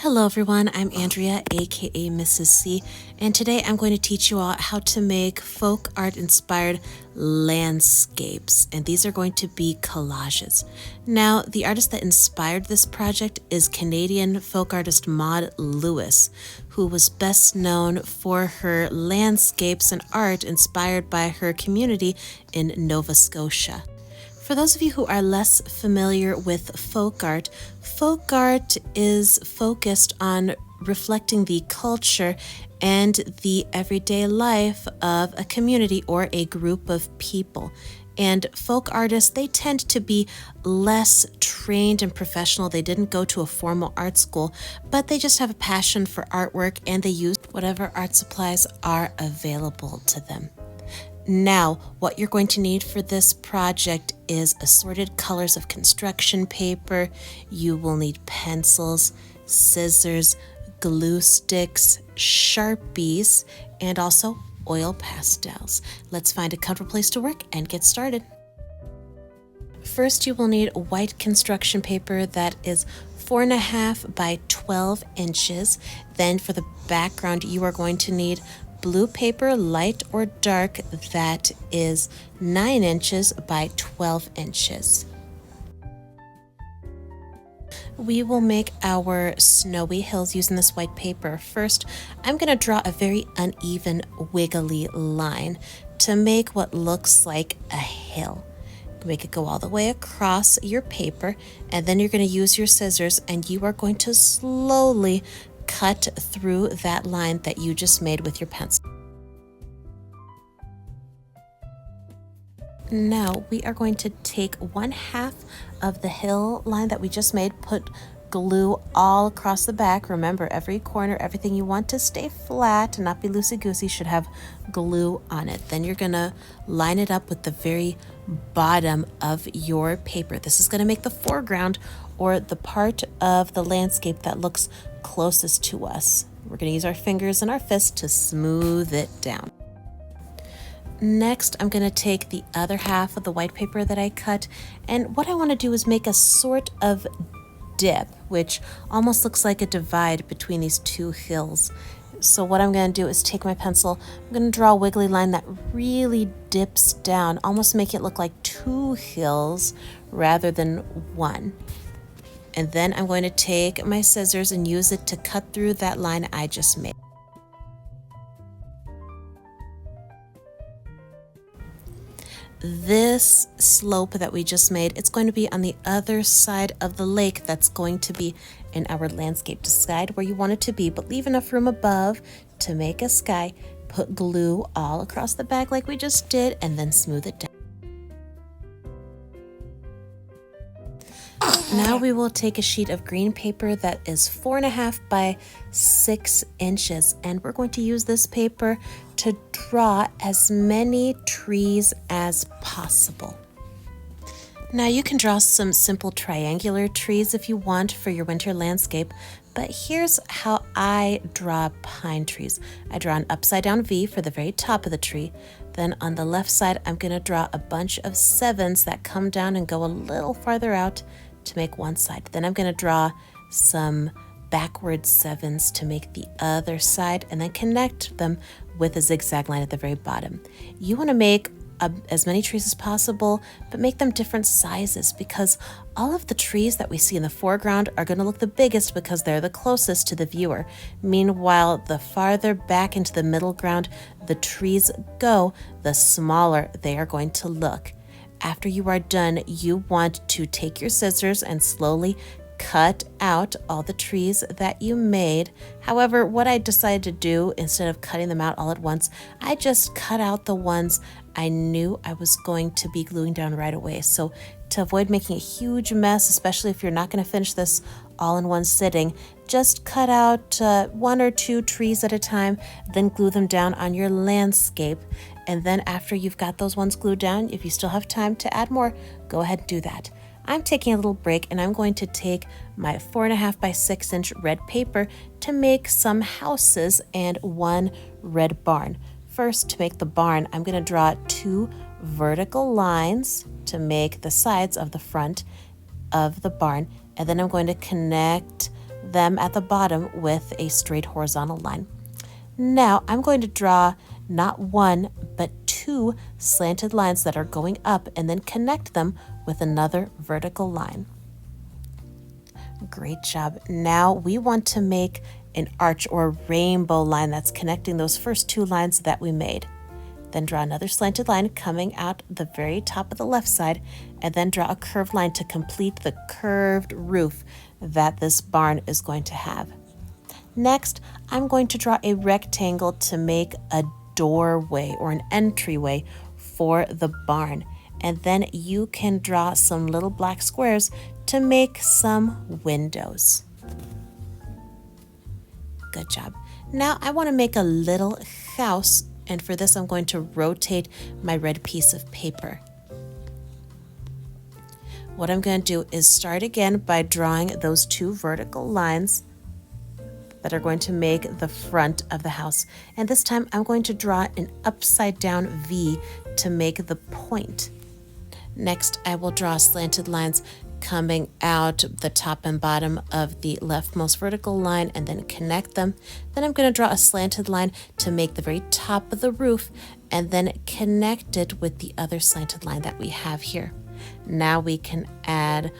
Hello everyone, I'm Andrea, aka Mrs. C, and today I'm going to teach you all how to make folk art inspired landscapes, and these are going to be collages. Now, the artist that inspired this project is Canadian folk artist Maud Lewis, who was best known for her landscapes and art inspired by her community in Nova Scotia. For those of you who are less familiar with folk art is focused on reflecting the culture and the everyday life of a community or a group of people. And folk artists, they tend to be less trained and professional. They didn't go to a formal art school, but they just have a passion for artwork and they use whatever art supplies are available to them. Now, what you're going to need for this project is assorted colors of construction paper. You will need pencils, scissors, glue sticks, Sharpies, and also oil pastels. Let's find a comfortable place to work and get started. First, you will need white construction paper that is 4.5 by 12 inches. Then for the background, you are going to need blue paper, light or dark, that is 9 inches by 12 inches. We will make our snowy hills using this white paper. First, I'm going to draw a very uneven, wiggly line to make what looks like a hill. Make it go all the way across your paper, and then you're going to use your scissors and you are going to slowly cut through that line that you just made with your pencil. Now we are going to take 1/2 of the hill line that we just made, put glue all across the back. Remember, every corner, everything you want to stay flat and not be loosey-goosey should have glue on it. Then you're gonna line it up with the very bottom of your paper. This is gonna make the foreground, or the part of the landscape that looks closest to us. We're gonna use our fingers and our fists to smooth it down. Next, I'm going to take the other half of the white paper that I cut, and what I want to do is make a sort of dip, which almost looks like a divide between these two hills. So what I'm going to do is take my pencil, I'm going to draw a wiggly line that really dips down, almost make it look like two hills rather than one. And then I'm going to take my scissors and use it to cut through that line I just made. This slope that we just made, it's going to be on the other side of the lake that's going to be in our landscape. Decide where you want it to be, but leave enough room above to make a sky. Put glue all across the back like we just did, and then smooth it down. Now we will take a sheet of green paper that is 4.5 by 6 inches, and we're going to use this paper to draw as many trees as possible. Now you can draw some simple triangular trees if you want for your winter landscape, but here's how I draw pine trees. I draw an upside down V for the very top of the tree. Then on the left side, I'm going to draw a bunch of 7s that come down and go a little farther out to make one side. Then I'm going to draw some backward 7s to make the other side, and then connect them with a zigzag line at the very bottom. You want to make as many trees as possible, but make them different sizes, because all of the trees that we see in the foreground are going to look the biggest because they're the closest to the viewer. Meanwhile, the farther back into the middle ground the trees go, the smaller they are going to look. After you are done, you want to take your scissors and slowly cut out all the trees that you made. However, what I decided to do, instead of cutting them out all at once, I just cut out the ones I knew I was going to be gluing down right away. So to avoid making a huge mess, especially if you're not going to finish this all in one sitting, just cut out 1 or 2 trees at a time, then glue them down on your landscape. And then after you've got those ones glued down, if you still have time to add more, go ahead and do that. I'm taking a little break, and I'm going to take my 4.5 by 6 inch red paper to make some houses and one red barn. First, to make the barn, I'm going to draw 2 vertical lines to make the sides of the front of the barn, and then I'm going to connect them at the bottom with a straight horizontal line. Now I'm going to draw not one, but two slanted lines that are going up and then connect them with another vertical line. Great job. Now we want to make an arch or a rainbow line that's connecting those first two lines that we made. Then draw another slanted line coming out the very top of the left side, and then draw a curved line to complete the curved roof that this barn is going to have. Next, I'm going to draw a rectangle to make a doorway or an entryway for the barn. And then you can draw some little black squares to make some windows. Good job. Now I want to make a little house, and for this I'm going to rotate my red piece of paper. What I'm going to do is start again by drawing those two vertical lines that are going to make the front of the house. And this time I'm going to draw an upside down V to make the point. Next, I will draw slanted lines coming out the top and bottom of the leftmost vertical line and then connect them. Then I'm going to draw a slanted line to make the very top of the roof and then connect it with the other slanted line that we have here. Now we can add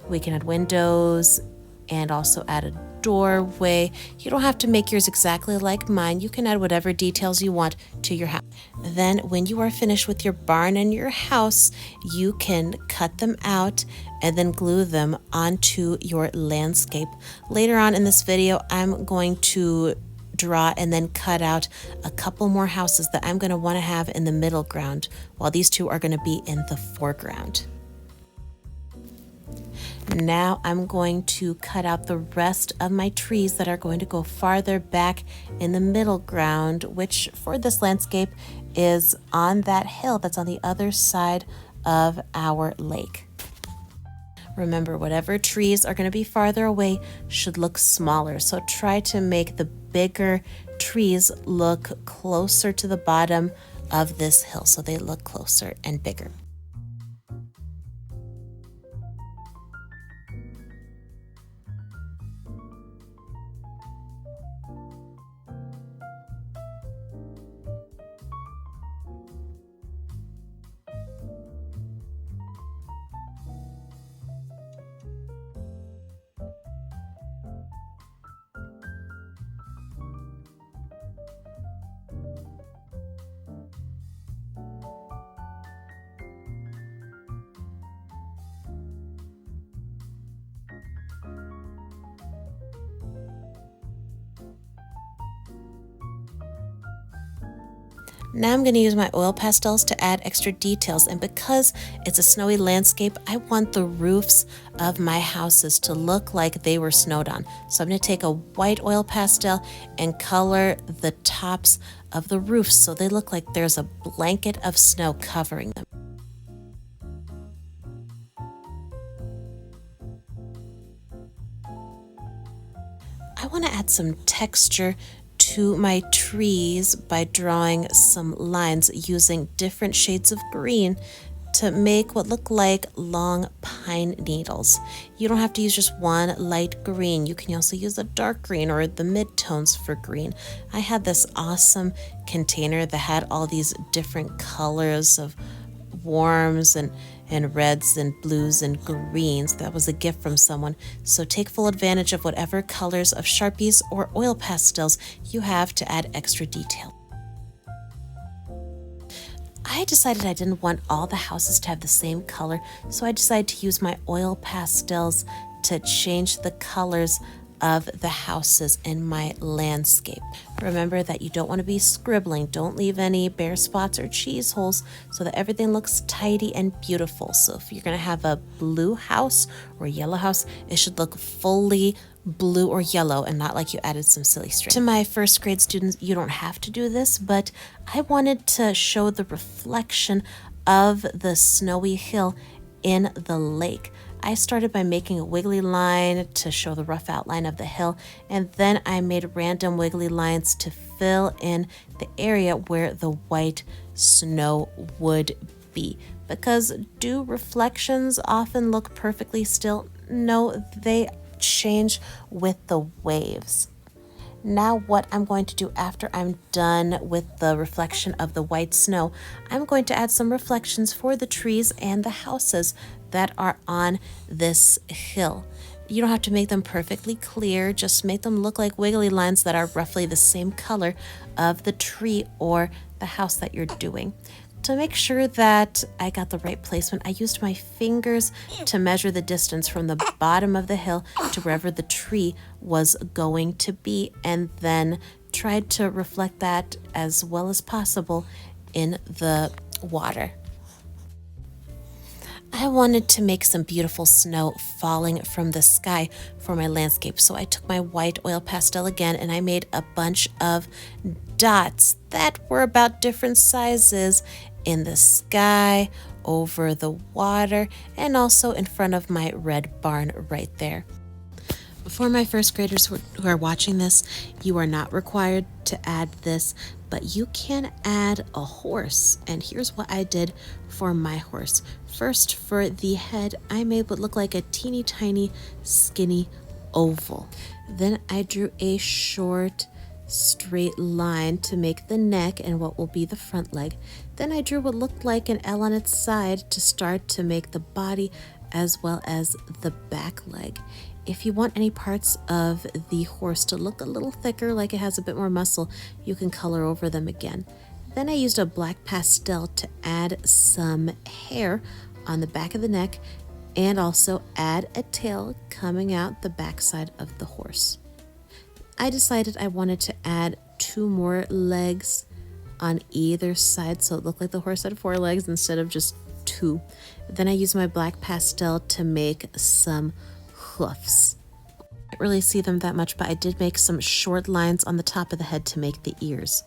windows and also add a doorway. You don't have to make yours exactly like mine. You can add whatever details you want to your house. Then when you are finished with your barn and your house, you can cut them out and then glue them onto your landscape. Later on in this video, I'm going to draw and then cut out a couple more houses that I'm going to want to have in the middle ground, while these two are going to be in the foreground. Now I'm going to cut out the rest of my trees that are going to go farther back in the middle ground, which for this landscape is on that hill that's on the other side of our lake. Remember, whatever trees are going to be farther away should look smaller, so try to make the bigger trees look closer to the bottom of this hill so they look closer and bigger. Now I'm going to use my oil pastels to add extra details, and because it's a snowy landscape, I want the roofs of my houses to look like they were snowed on. So I'm going to take a white oil pastel and color the tops of the roofs so they look like there's a blanket of snow covering them. I want to add some texture to my trees by drawing some lines using different shades of green to make what look like long pine needles. You don't have to use just one light green. You can also use a dark green or the mid-tones for green. I had this awesome container that had all these different colors of warms and reds and blues and greens. That was a gift from someone. So take full advantage of whatever colors of Sharpies or oil pastels you have to add extra detail. I decided I didn't want all the houses to have the same color, so I decided to use my oil pastels to change the colors of the houses in my landscape. Remember that you don't want to be scribbling. Don't leave any bare spots or cheese holes so that everything looks tidy and beautiful. So if you're going to have a blue house or yellow house, it should look fully blue or yellow and not like you added some silly string. To my first grade students, you don't have to do this, but I wanted to show the reflection of the snowy hill in the lake. I started by making a wiggly line to show the rough outline of the hill, and then I made random wiggly lines to fill in the area where the white snow would be. Because do reflections often look perfectly still? No, they change with the waves. Now what I'm going to do after I'm done with the reflection of the white snow, I'm going to add some reflections for the trees and the houses that are on this hill. You don't have to make them perfectly clear, just make them look like wiggly lines that are roughly the same color of the tree or the house that you're doing. To make sure that I got the right placement, I used my fingers to measure the distance from the bottom of the hill to wherever the tree was going to be, and then tried to reflect that as well as possible in the water. I wanted to make some beautiful snow falling from the sky for my landscape, so I took my white oil pastel again and I made a bunch of dots that were about different sizes in the sky, over the water, and also in front of my red barn right there. For my first graders who are watching this, you are not required to add this, but you can add a horse. And here's what I did for my horse. First, for the head, I made what looked like a teeny tiny skinny oval. Then I drew a short straight line to make the neck and what will be the front leg. Then I drew what looked like an L on its side to start to make the body as well as the back leg. If you want any parts of the horse to look a little thicker, like it has a bit more muscle, you can color over them again. Then I used a black pastel to add some hair on the back of the neck and also add a tail coming out the backside of the horse. I decided I wanted to add 2 more legs on either side so it looked like the horse had 4 legs instead of just 2. Then I used my black pastel to make some hoofs. I can't really see them that much, but I did make some short lines on the top of the head to make the ears.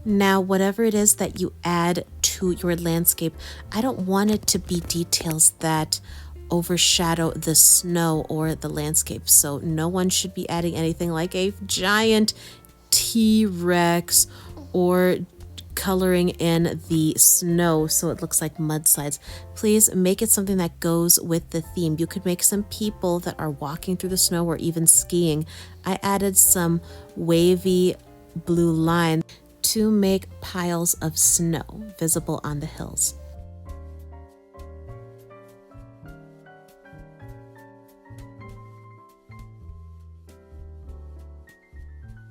Now, whatever it is that you add to your landscape, I don't want it to be details that overshadow the snow or the landscape. So no one should be adding anything like a giant T-Rex or coloring in the snow so it looks like mudslides. Please make it something that goes with the theme. You could make some people that are walking through the snow or even skiing. I added some wavy blue line to make piles of snow visible on the hills.